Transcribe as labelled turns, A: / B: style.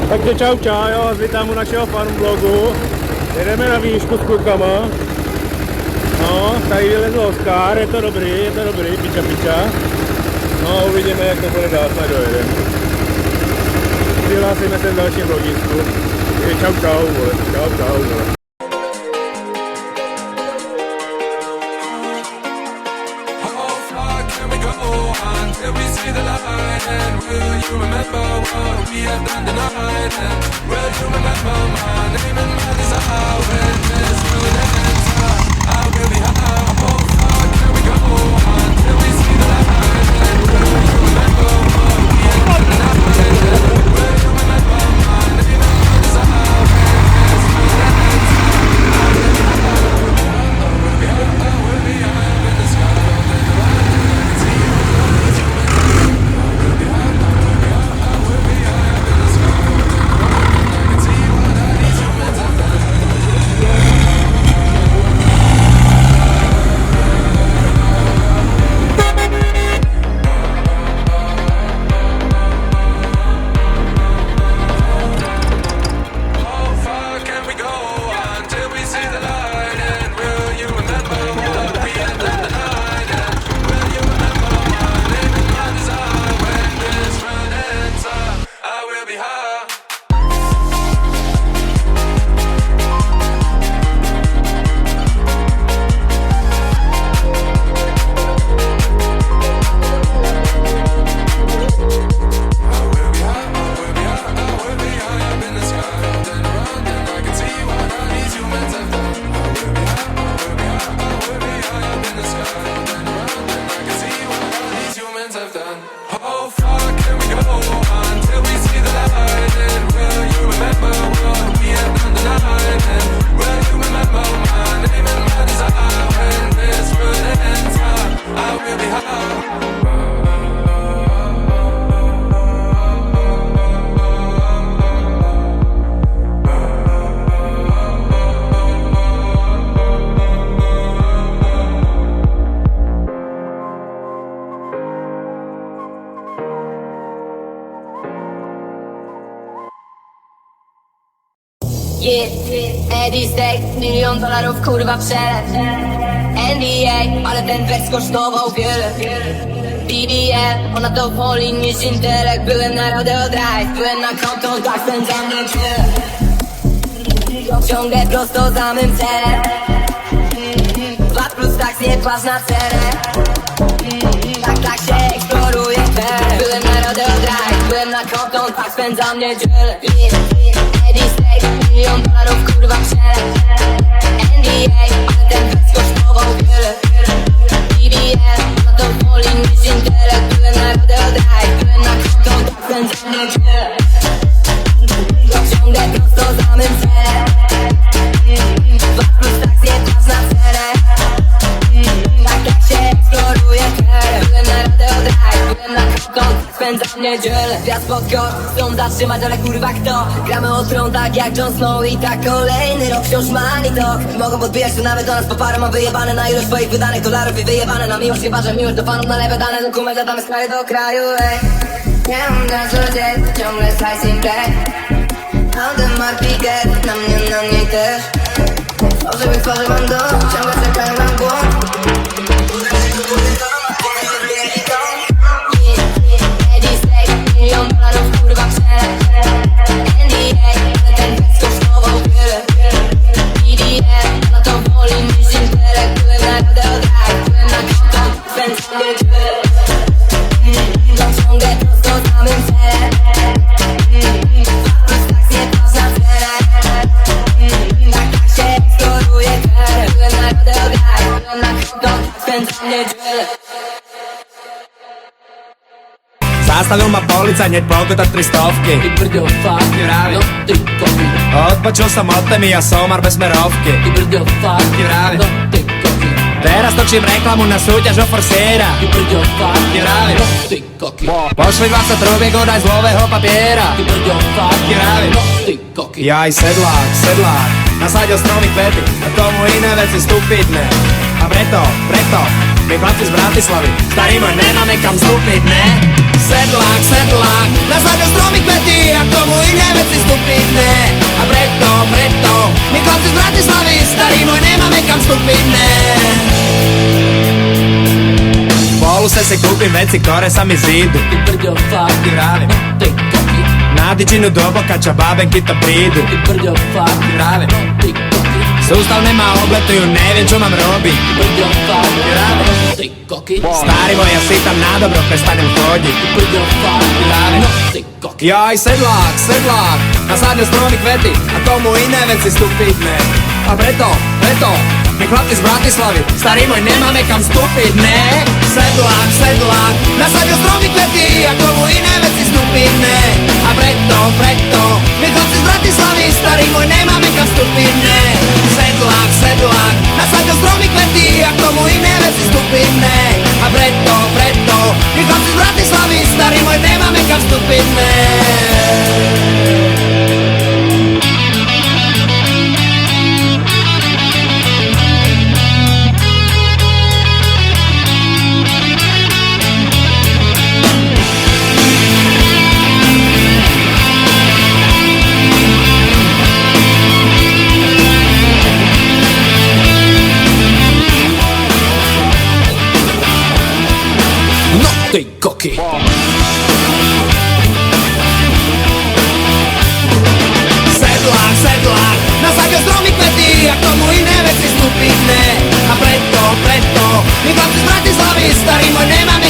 A: Takže čau, já vás vítám u našeho farm vlogu. Jedeme na výšku s klukama. No, tady vylezl Oskar, je to dobrý, piča piča. No, uvidíme, jak to bude dál, snad dojedeme. Přihlásíme se v dalším vlogisku. Čau, čau, vole.
B: Till we see the light, and will you remember what we have done tonight? And will you remember my name and my desire? When this will enter, I will be high. How far can we go until we see the light? And will you remember what we have done tonight? And will you remember my name and my desire? When this will enter, I will be high. I will be high in the sky.
C: Eddie Steak, $1 000 000 kurwa przelew. NDA, ale ten wers kosztował wiele. BBM, ona to woli niż intelekt. Byłem na Rodeo Drive, byłem na Compton, tak spędzam niedzielę. Ciągle prosto za mym celem. 2+ tak nie płacz na cenę. Tak się eksploruje teren. Byłem na Rodeo Drive, byłem na Compton, tak spędzam niedzielę. Eddie Steak, $1 000 000 kurwa przelew. NDA, ale ten wers kosztował wiele. BBM, ona to woli niż intelekt. Byłem na Rodeo Drive, byłem na Compton, tak spędzam niedzielę. Ciągle prosto za mym celem. 2+ tak nie płacz na cenę. Tak się eksploruje teren. Byłem na Rodeo Drive, byłem na Compton, tak spędzam niedzielę. Gwiazd pod kord, chcą zatrzymać, ale kurwa kto? Gramy o tron tak jak Jon Snow i tak kolejny rok wciąż money talk. Mogą podbijać tu nawet do nas po parę. Mam wyjebane na ilość swoich wydanych dolarów i wyjebane na miłość. Chyba, że miłość do fanów na lewe dane. Dokument zadamy z kraju do kraju, ej. Nie mam na co dzień, ciągle slice in play. Autem marpiket, na mnie, na niej też. Fałszywych twarzy mam dość, ciągle czekają na błąd. Eddie Steak, $1 000 000 kurwa przelew. NDA, ale ten wers kosztował wiele. BBM, ona to woli niż intelekt. Byłem na Rodeo Drive, byłem na Compton, spędzam niedzielę. Ciągle prosto za mym celem. 2+ tak nie płacz na cenę. Tak się eksploruje teren. Byłem na Rodeo Drive, byłem na Compton, spędzam niedzielę.
D: Zastavil ma policajt, hneď pokuta 300.
E: Ty brďo, fakt,
D: Vravi.
E: no ty koky.
D: Odpočul som od témy a somar bez smerovky.
E: Ty brďo, fakt,
D: Vravi.
E: no ty koky.
D: Teraz točím reklamu na súťaž o Forsiera.
E: Ty brďo, fakt,
D: Vravi.
E: no ty koky.
D: Pošli 20 trúbiek, daj z dlhového papiera.
E: Ty brďo, fakt,
D: Vravi.
E: no ty koky.
D: Jaj, sedlák, nasadil stromy kvety a tomu iné veci stupidné. A preto, my chlapci z Bratislavy, starý môj, nemáme kam vstúpiť, ne? Sedlák, nasadil stromy kvety a tomu iné veci stupidné. A preto, my chlapci z Bratislavy, starý môj, nemáme kam vstúpiť, ne? V Poluse si kúpim veci, ktoré sa mi zídu.
E: Ty brďo, fakt,
D: Vravi.
E: no ty koky.
D: Na dičinu do boka, čo bábenky to prídu.
E: Ty brďo, fakt,
D: Vravi.
E: no ty koky.
D: Sústavne ma obletujú, neviem čo mám robiť.
E: Ty brďo, fakt,
D: Vravi.
E: no ty koky.
D: Starý môj, ja si tam na dobro prestanem chodiť.
E: Ty brďo, fakt,
D: Vravi.
E: no ty koky.
D: Jaj, sedlák, nasadil stromy kvety a tomu iné veci stupidné. A preto, my chlapci z Bratislavy, starý môj, nemáme kam vstúpiť, ne? Sedlák, nasadil stromy kvety a tomu iné veci stupidné. A preto, my chlapci z Bratislavy, starý môj, nemáme kam vstúpiť, ne? Sedlák, nasadil stromy kvety a tomu iné veci stupidné. A preto, my chlapci z Bratislavy, starý môj, nemáme kam vstúpiť, ne?
E: No ty koky.
D: Sedlák, nasadil stromy kvety a k tomu iné veci stupidné. A preto, my chlapci z Bratislavy, starý môj, nemáme